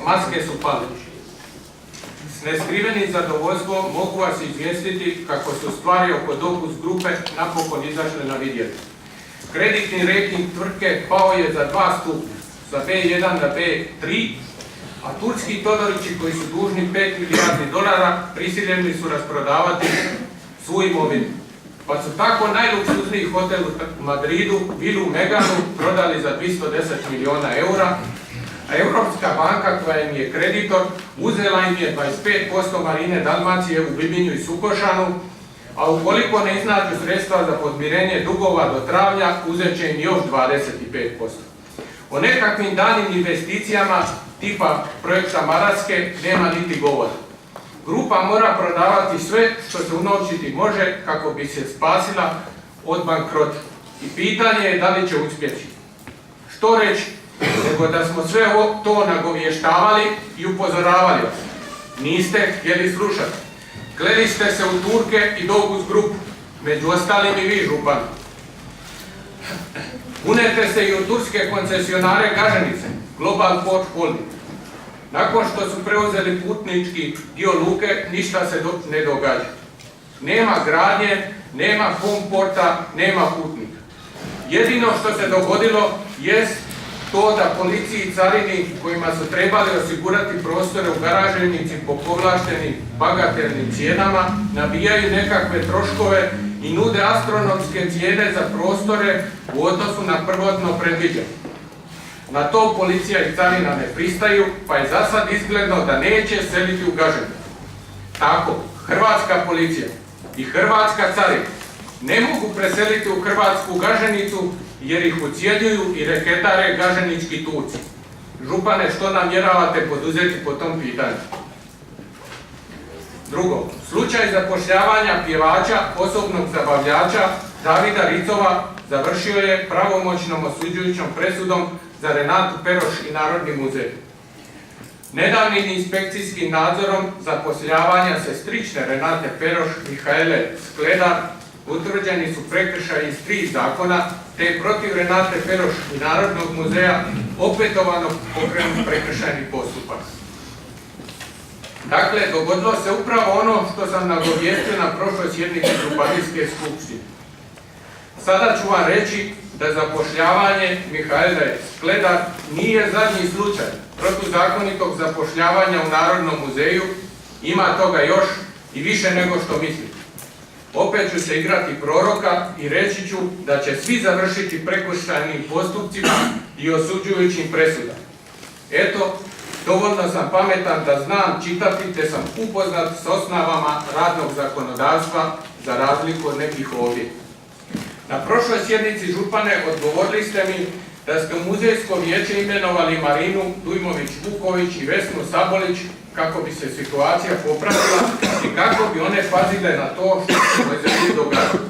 Maske su pale. S neskrivenim zadovoljstvom mogu vas izvijestiti kako su stvari oko Dokus grupe napokon izašle na vidjelo. Kreditni rejting tvrtke pao je za 2 stupnja, sa B1 na B3, a turski Todorići koji su dužni $5 milijardi prisiljeni su rasprodavati svu imovinu. Pa su tako najluksuzniji hotel u Madridu, vilu Meganu, prodali za 210 milijuna eura, a Europska banka koja im je kreditor uzela im je 25% marine Dalmacije u Bibinju i Sukošanu, a ukoliko ne iznađu sredstva za podmirenje dugova do travnja, uzet će im još 25%. O nekakvim danim investicijama tipa projekta Maratske nema niti govora. Grupa mora prodavati sve što se unovčiti može kako bi se spasila od bankrota. I pitanje je da li će uspjeti. Što reći, nego da smo sve to nagovještavali i upozoravali vas. Niste htjeli slušati. Kleli ste se u Turke i Dokus grupu, među ostalim i vi, župan. Unete se i u turske koncesionare Gaženice, Global Port Holding. Nakon što su preuzeli putnički dio luke, ništa se ne događa. Nema gradnje, nema home porta, nema putnika. Jedino što se dogodilo jest to da policiji i carini kojima su trebali osigurati prostore u garaženici po povlaštenim bagatelnim cijenama nabijaju nekakve troškove i nude astronomske cijene za prostore u odnosu na prvotno predviđeno. Na to policija i carina ne pristaju, pa je za sad izgledno da neće seliti u Gaženicu. Tako, hrvatska policija i hrvatska carina ne mogu preseliti u hrvatsku Gaženicu jer ih ucijenjuju i reketare gaženički Turci. Župane, što namjeravate poduzeti po tom pitanju? Drugo, slučaj zapošljavanja pjevača, osobnog zabavljača Davida Ricova završio je pravomoćnom osuđujućom presudom za Renatu Peroš i Narodni muzej. Nedavnim inspekcijskim nadzorom zapošljavanja sestrične Renate Peroš Mihaele Skledar utvrđeni su prekršaji iz 3 zakona, te je protiv Renate Peroš i Narodnog muzeja opetovano pokrenut prekršajni postupak. Dakle, dogodilo se upravo ono što sam nagovijestio na prošloj sjednici Županijske skupštine. Sada ću vam reći da zapošljavanje Mihaele Skledar nije zadnji slučaj protuzakonitog zapošljavanja u Narodnom muzeju, ima toga još i više nego što mislite. Opet ću se igrati proroka i reći ću da će svi završiti prekršajnim postupcima i osuđujućim presudama. Eto, dovoljno sam pametan da znam čitati te sam upoznat s osnovama radnog zakonodavstva za razliku od nekih ovdje. Na prošloj sjednici, župane, odgovorili ste mi da ste u muzejsko vijeće imenovali Marinu Dujmović-Vuković i Vesnu Sabolić kako bi se situacija popravila i kako bi one pazile na to što se u zemlji događa.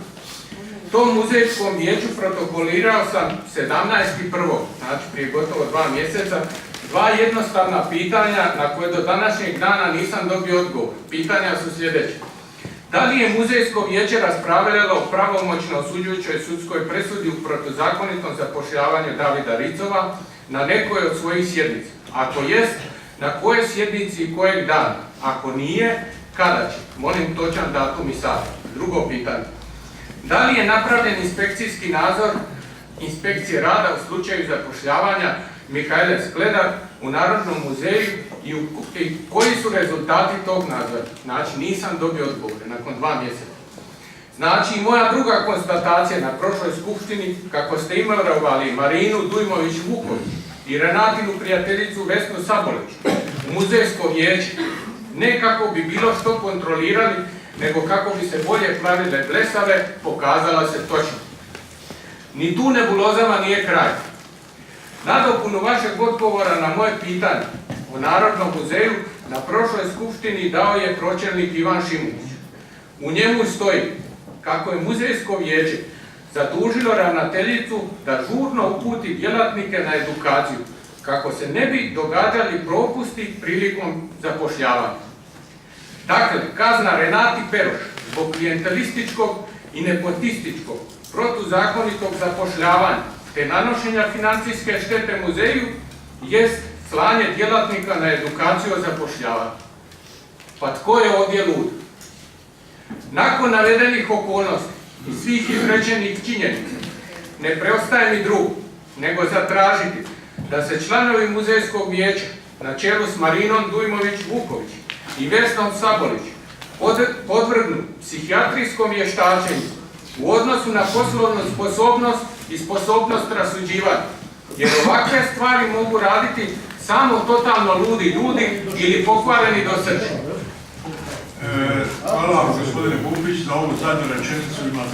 Tom muzejskom vijeću protokolirao sam 17.1., znači prije gotovo 2 mjeseca, 2 jednostavna pitanja na koje do današnjeg dana nisam dobio odgovor. Pitanja su sljedeće. Da li je muzejsko vijeće raspravljalo o pravomoćno osuđujućoj sudskoj presudi u protuzakonitom zapošljavanju Davida Ricova na nekoj od svojih sjednica? Ako jest, na kojoj sjednici i kojeg dana? Ako nije, kada će? Molim točan datum i sat. Drugo pitanje. Da li je napravljen inspekcijski nadzor inspekcije rada u slučaju zapošljavanja Mihaele Skledar u Narodnom muzeju i koji su rezultati tog nadzora? Znači, nisam dobio odgovore nakon 2 mjeseca. Znači, moja druga konstatacija na prošloj skupštini, kako ste imenovali Marinu Dujmović-Vuković i Renatinu prijateljicu Vesnu Sabolić u muzejsko vijeće, ne kako bi bilo što kontrolirali, nego kako bi se bolje pravile blesave, pokazala se točno. Ni tu nebulozama nije kraj. Nadopunu vašeg odgovora na moje pitanje o Narodnom muzeju na prošloj skupštini dao je pročelnik Ivan Šimunić. U njemu stoji kako je muzejsko vijeće zadužilo ravnateljicu da žurno uputi djelatnike na edukaciju, kako se ne bi događali propusti prilikom zapošljavanja. Dakle, kazna Renati Peroš zbog klijentelističkog i nepotističkog protuzakonitog zapošljavanja te nanošenja financijske štete muzeju jest slanje djelatnika na edukaciju o zapošljavanju. Pa tko je ovdje lud? Nakon navedenih okolnosti i svih izrečenih činjenica, ne preostaje mi drugo nego zatražiti da se članovi muzejskog vijeća na čelu s Marinom Dujmović-Vuković i Vesnom Sabolić podvrgnu psihijatrijskom vještačenju u odnosu na poslovnu sposobnost i sposobnost rasuđivanja, jer ovakve stvari mogu raditi samo totalno ludi ljudi ili pokvareni do srži. Hvala vam, gospodine Bubić, za ovu zadnju rečenicu imate